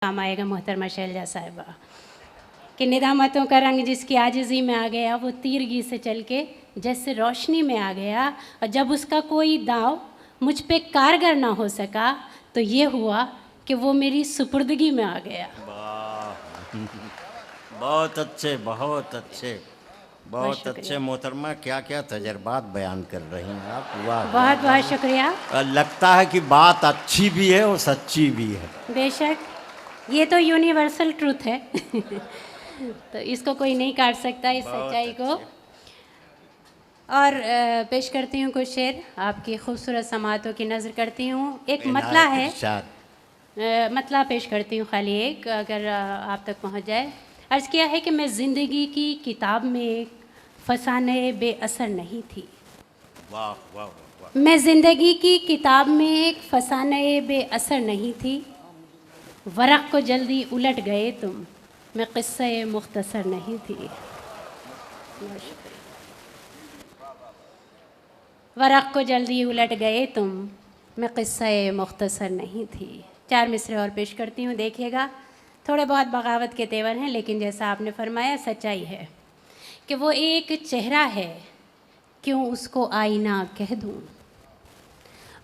काम आएगा मोहतरमा शैलजा साहिबा कि निदामतों का रंग जिसकी आजिज़ी में आ गया वो तीरगी से चल के जैसे रोशनी में आ गया, और जब उसका कोई दाव मुझ पे कारगर ना हो सका तो ये हुआ कि वो मेरी सुपुर्दगी में आ गया। वाह, बहुत अच्छे, बहुत अच्छे, बहुत अच्छे मोहतरमा, क्या क्या तजर्बात बयान कर रही हैं आप। वाह, बहुत बहुत शुक्रिया। लगता है कि बात अच्छी भी है और सच्ची भी है। बेशक, ये तो यूनिवर्सल ट्रूथ है तो इसको कोई नहीं काट सकता, इस सच्चाई को। और पेश करती हूँ कुछ शेर, आपकी खूबसूरत समातों की नज़र करती हूँ। एक मतला है, मतला पेश करती हूँ, खाली एक, अगर आप तक पहुँच जाए। अर्ज़ किया है कि मैं ज़िंदगी की किताब में एक फसाने बेअसर नहीं थी। वाह वाह वाह। मैं ज़िंदगी की किताब में एक फसाने बेअसर नहीं थी, वरक़ को जल्दी उलट गए तुम, मैं क़िस्से मुख्तसर नहीं थी। वरक़ को जल्दी उलट गए तुम, मैं क़िस्से मुख्तसर नहीं थी। 4 मिसरे और पेश करती हूँ, देखिएगा। थोड़े बहुत बगावत के तेवर हैं, लेकिन जैसा आपने फरमाया सच्चाई है कि वो एक चेहरा है, क्यों उसको आईना कह दूँ।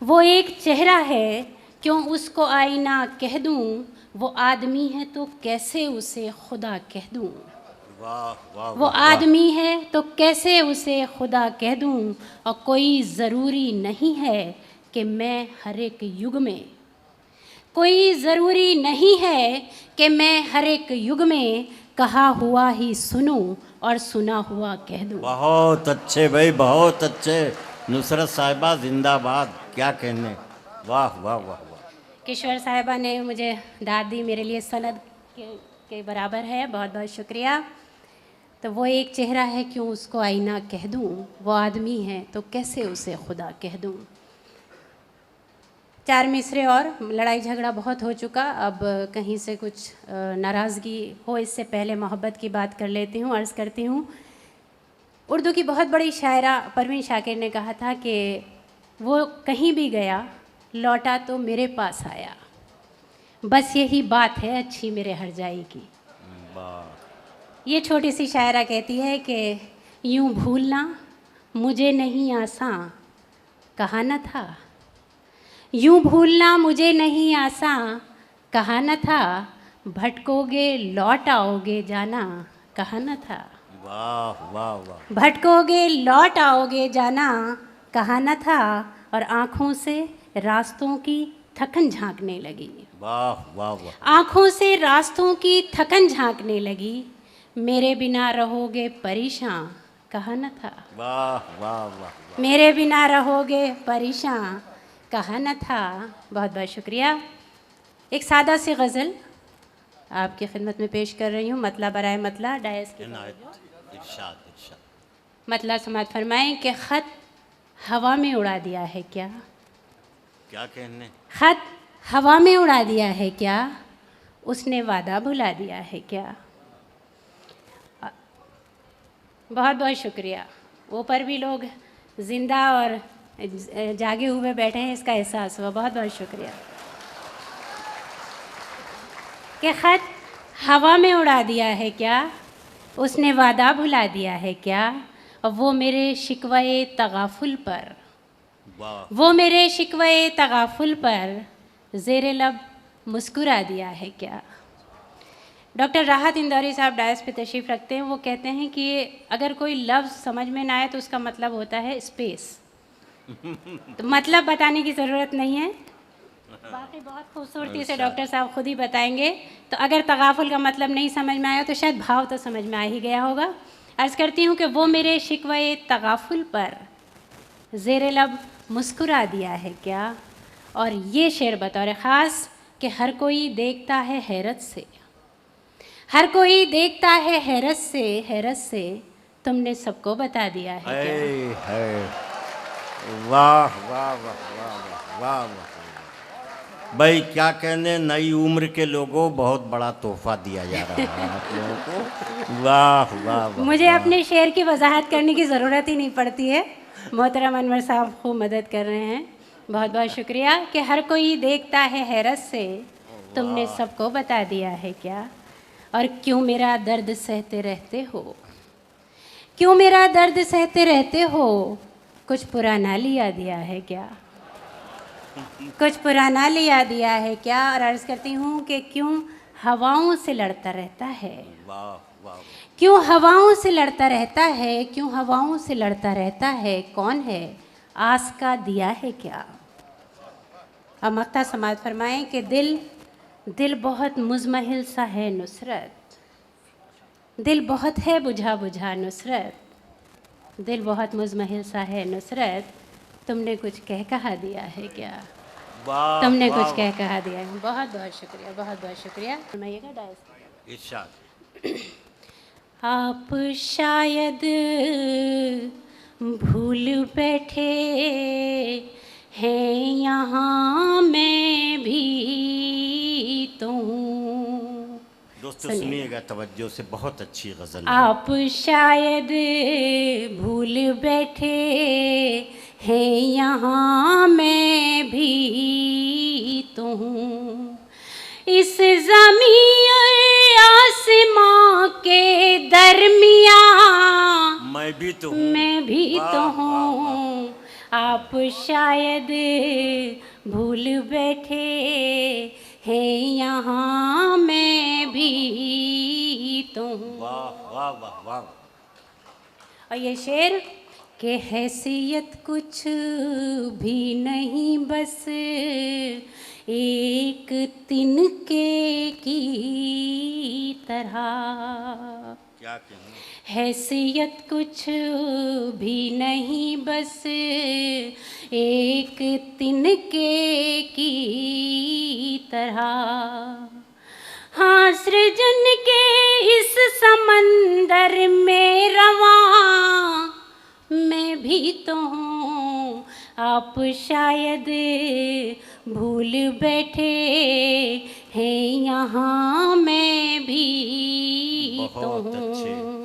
वो एक चेहरा है, क्यों उसको आईना कह दूँ। वो आदमी है तो कैसे उसे खुदा कह दूँ। वाह वाह। वो आदमी है तो कैसे उसे खुदा कह दूँ। और कोई ज़रूरी नहीं है कि मैं हर एक युग में, कोई ज़रूरी नहीं है कि मैं हर एक युग में कहा हुआ ही सुनूं और सुना हुआ कह दूं। बहुत अच्छे भाई, बहुत अच्छे। नुसरत साहिबा जिंदाबाद, क्या कहने। वाह वाह वाह वाह। किशोर साहिबा ने मुझे दाद दी, मेरे लिए सनद के बराबर है, बहुत बहुत शुक्रिया। तो वो एक चेहरा है, क्यों उसको आईना कह दूं। वो आदमी है तो कैसे उसे खुदा कह दूं। 4 मिसरे और, लड़ाई झगड़ा बहुत हो चुका, अब कहीं से कुछ नाराज़गी हो इससे पहले मोहब्बत की बात कर लेती हूँ। अर्ज़ करती हूँ, उर्दू की बहुत बड़ी शायरा परवीन शाकिर ने कहा था कि वो कहीं भी गया लौटा तो मेरे पास आया, बस यही बात है अच्छी मेरे हरजाई की। ये छोटी सी शायरा कहती है कि यूँ भूलना मुझे नहीं आसान कहा न था, यूँ भूलना मुझे नहीं आसान कहा न था, भटकोगे लौट आओगे जाना कहा न था। वाह वाह वाह। भटकोगे लौट आओगे जाना कहा न था, और आँखों से रास्तों की थकन झांकने लगी। वाह वाह वाह। आँखों से रास्तों की थकन झांकने लगी, मेरे बिना रहोगे परेशान कहा न था। वाह वाह वाह। मेरे बिना रहोगे परेशान कहा न था। बहुत बहुत शुक्रिया। एक सादा सी गज़ल आपकी खिदमत में पेश कर रही हूँ, मतला बराए मतला, डायस की इरशाद। मतला समात फरमाएं कि ख़त हवा में उड़ा दिया है क्या। क्या कहने। ख़त हवा में उड़ा दिया है क्या, उसने वादा भुला दिया है क्या। बहुत बहुत शुक्रिया। ऊपर भी लोग ज़िंदा और जागे हुए बैठे हैं, इसका एहसास हुआ। बहुत बहुत शुक्रिया। कि ख़त हवा में उड़ा दिया है क्या, उसने वादा भुला दिया है क्या, और वो मेरे शिकवे तगाफुल पर, वो मेरे शिकवे तगाफुल पर ज़ेरे लब मुस्कुरा दिया है क्या। डॉक्टर राहत इंदौरी साहब डायस पे तशरीफ़ रखते हैं। वो कहते हैं कि अगर कोई लफ्ज़ समझ में ना आए तो उसका मतलब होता है स्पेस। तो मतलब बताने की ज़रूरत नहीं है, बाकी बहुत खूबसूरती से डॉक्टर साहब खुद ही बताएंगे। तो अगर तगाफुल का मतलब नहीं समझ में आया तो शायद भाव तो समझ में आ ही गया होगा। अर्ज़ करती हूँ कि वो मेरे शिकवे तगाफुल पर ज़ेरे लब मुस्कुरा दिया है क्या। और ये शेर बतौर ख़ास कि हर कोई देखता है हैरत से, हर कोई देखता है हैरत से, हैरत से तुमने सबको बता दिया है क्या। वाह वाह वाह वाह वाह वाह। भाई क्या कहने, नई उम्र के लोगों बहुत बड़ा तोहफा दिया जा रहा है आप लोगों को। वाह वाह वाह। मुझे अपने शेर की वजाहत करने की ज़रूरत ही नहीं पड़ती है, मोहतरम अनवर साहब खूब मदद कर रहे हैं। बहुत बहुत शुक्रिया। कि हर कोई देखता है हैरत से तुमने सबको बता दिया है क्या? और क्यों मेरा दर्द सहते रहते हो? क्यों मेरा दर्द सहते रहते हो? कुछ पुराना लिया दिया है क्या? कुछ पुराना लिया दिया है क्या? और अर्ज करती हूँ कि क्यों हवाओं से लड़ता रहता है? वाह वाह क्यों हवाओं से लड़ता रहता है? क्यों हवाओं से लड़ता रहता है? कौन है? आस का दिया है क्या? अब मक्ता समाज फरमाएं कि दिल बहुत मुजमहिल सा है नुसरत, दिल बहुत है बुझा बुझा नुसरत, दिल बहुत मुजमहिल सा है नुसरत, तुमने कुछ कह कहा दिया है क्या? वाह तुमने वाह, कुछ कह कहा दिया है। बहुत बहुत शुक्रिया, बहुत बहुत शुक्रिया। फरमाइएगा डायस। इरशाद। आप शायद भूल बैठे हैं यहाँ मैं भी तो हूँ। दोस्तों सुनिएगा तवज्जो से, बहुत अच्छी गज़ल है। आप शायद भूल बैठे हैं यहाँ मैं भी तो हूँ। इस ज़मीं और आसमां के दरमियाँ मैं भी तो हूँ, मैं भी वाह, तो वाह, हूँ। आप शायद भूल बैठे हैं यहाँ मैं भी तो हूँ। वाह वाह वाह वाह। और ये शेर के हैसियत कुछ भी नहीं, बस एक तिनके की तरह। क्या कहूँ? हैसियत कुछ भी नहीं, बस एक तिनके की तरह। हाँ, सृजन के इस समंदर में रवां मैं भी तो हूँ। आप शायद भूल बैठे हैं यहाँ मैं भी तो बहुत अच्छे। हूँ।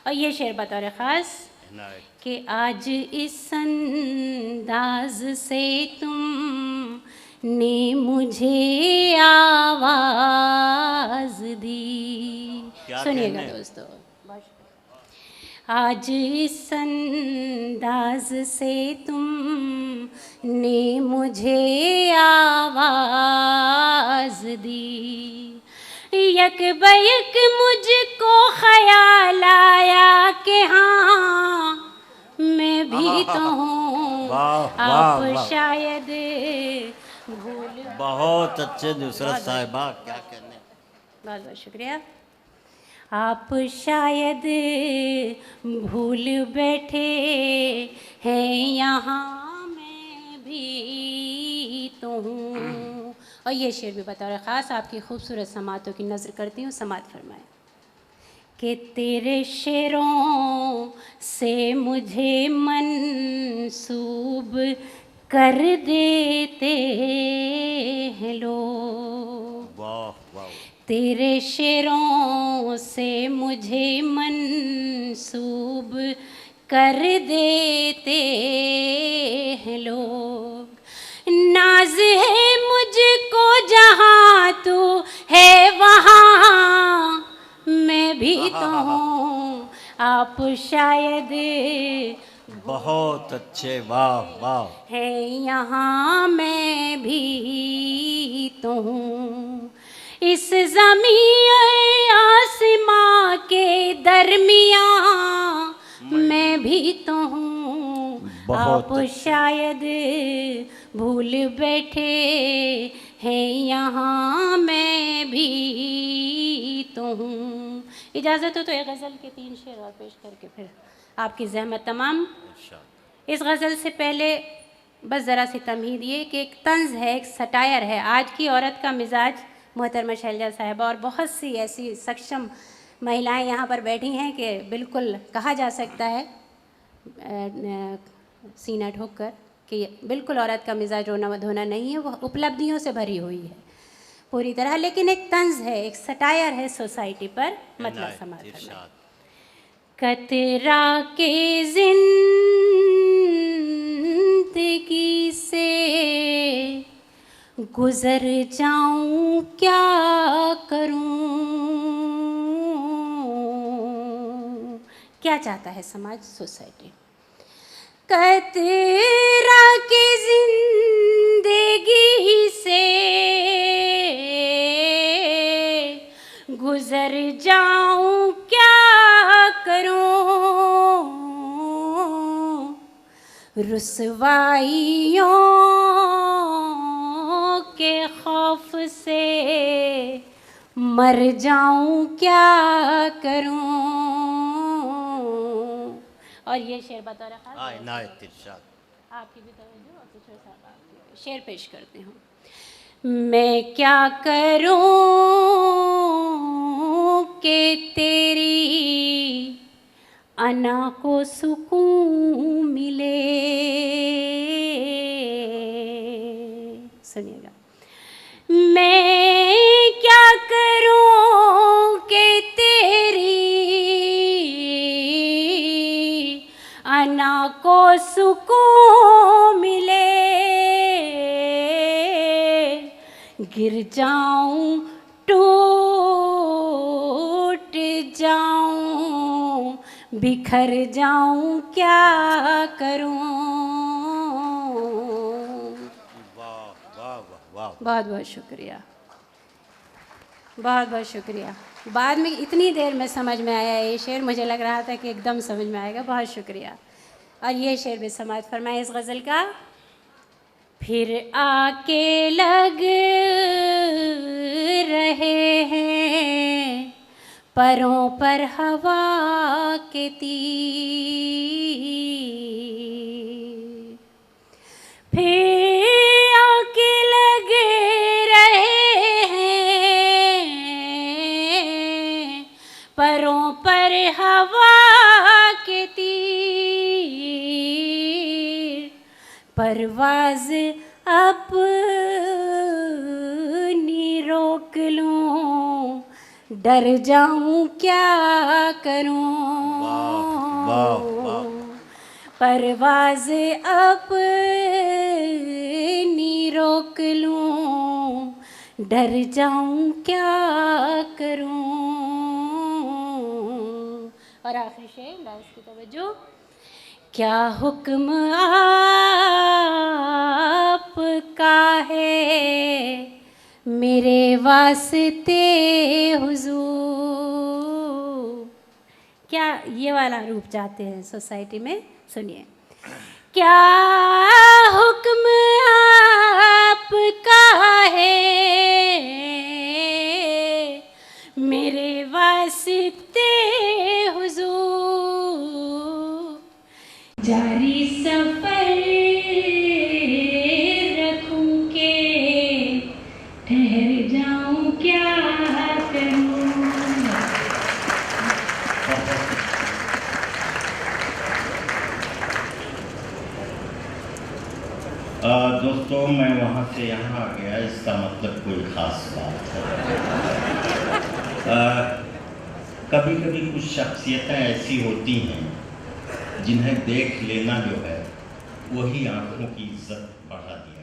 और ये शेर बतौर ख़ास इनायत। कि आज इस अंदाज से तुम ने मुझे आवाज दी। क्या सुनिएगा कहने? दोस्तों, आज इस अंदाज से तुम ने मुझे आवाज दी। यक बयक मुझको ख्याल आया कि हाँ मैं भी तो हूँ। वाह, वाह, आप वाह। शायद भूल। बहुत अच्छे नुसरत साहिबा, क्या कहने। बहुत बहुत शुक्रिया। आप शायद भूल बैठे हैं यहाँ मैं भी तो हूँ। और ये शेर भी बतौर ख़ास आपकी खूबसूरत समातों की नज़र करती हूँ। समात फरमाएं कि तेरे शेरों से मुझे मंसूब कर देते हैं लोग। वाह वाह। तेरे शेरों से मुझे मंसूब कर देते हैं लोग। नाज है मुझको जहाँ तू है वहाँ मैं भी तो हूँ। आप शायद बहुत अच्छे, वाह वाह। है यहाँ मैं भी तो हूँ। इस ज़मीं और आसमां के दरमियाँ मैं भी तो हूँ। बहुत आप अच्छे। शायद भूल बैठे हैं यहाँ मैं भी तो हूँ। इजाज़त हो तो एक गज़ल के 3 शेर और पेश करके फिर आपकी ज़हमत तमाम। इरशाद। इस गज़ल से पहले बस ज़रा सी तमहीद ये कि एक तंज़ है, एक सटायर है। आज की औरत का मिजाज मोहतरमा शैलजा साहिबा और बहुत सी ऐसी सक्षम महिलाएं यहाँ पर बैठी हैं कि बिल्कुल कहा जा सकता है सीना ठोक कर कि बिल्कुल औरत का मिजाज रोना धोना नहीं है, वह उपलब्धियों से भरी हुई है पूरी तरह। लेकिन एक तंज़ है, एक सटायर है सोसाइटी पर। मतलब समाज में इरशाद। कतरा के जिंदगी से गुजर जाऊं क्या करूं। क्या चाहता है समाज, सोसाइटी? कतरा की जिंदगी से गुजर जाऊं क्या करूं। रुसवाइयों के खौफ से मर जाऊं क्या करूं। और ये शेर बतौर खास इनायत इरशाद आपकी भी तवज्जो और किशोर साहब आपकी शेर पेश करती हूँ। मैं क्या करूं कि तेरी अना को सुकून मिले। सुनिएगा। मैं क्या करूं कि तेरी अना को सुकून मिले। गिर जाऊं टूट जाऊं बिखर जाऊं क्या करूं। वाह वाह वाह वाह। बहुत बहुत शुक्रिया, बहुत बहुत शुक्रिया। बाद में इतनी देर में समझ में आया ये शेर, मुझे लग रहा था कि एकदम समझ में आएगा। बहुत शुक्रिया। और ये शेर भी समाज फरमाए इस गज़ल का। फिर आके लग रहे हैं परों पर हवा के तीर। फिर आके लग रहे हैं परों पर हवा के तीर। परवाज़ अपनी रोक लूं डर जाऊं क्या करूं। वाह वाह। परवाज़ अपनी रोक लूं डर जाऊं क्या करूं। और आखिरी शेर, लास्ट की तवज्जो। क्या हुक्म आपका है मेरे वास्ते हुजूर। क्या ये वाला रूप चाहते हैं सोसाइटी में? सुनिए। क्या हुक्म आपका है मेरे वास्ते हुजूर। जारी सफर रखूं के ठहर जाऊं क्या करूं। दोस्तों, मैं वहाँ से यहाँ आ गया, इसका मतलब कोई ख़ास बात है। कभी कभी कुछ शख्सियतें ऐसी होती हैं जिन्हें देख लेना जो है वही आँखों की इज्जत बढ़ा दिया।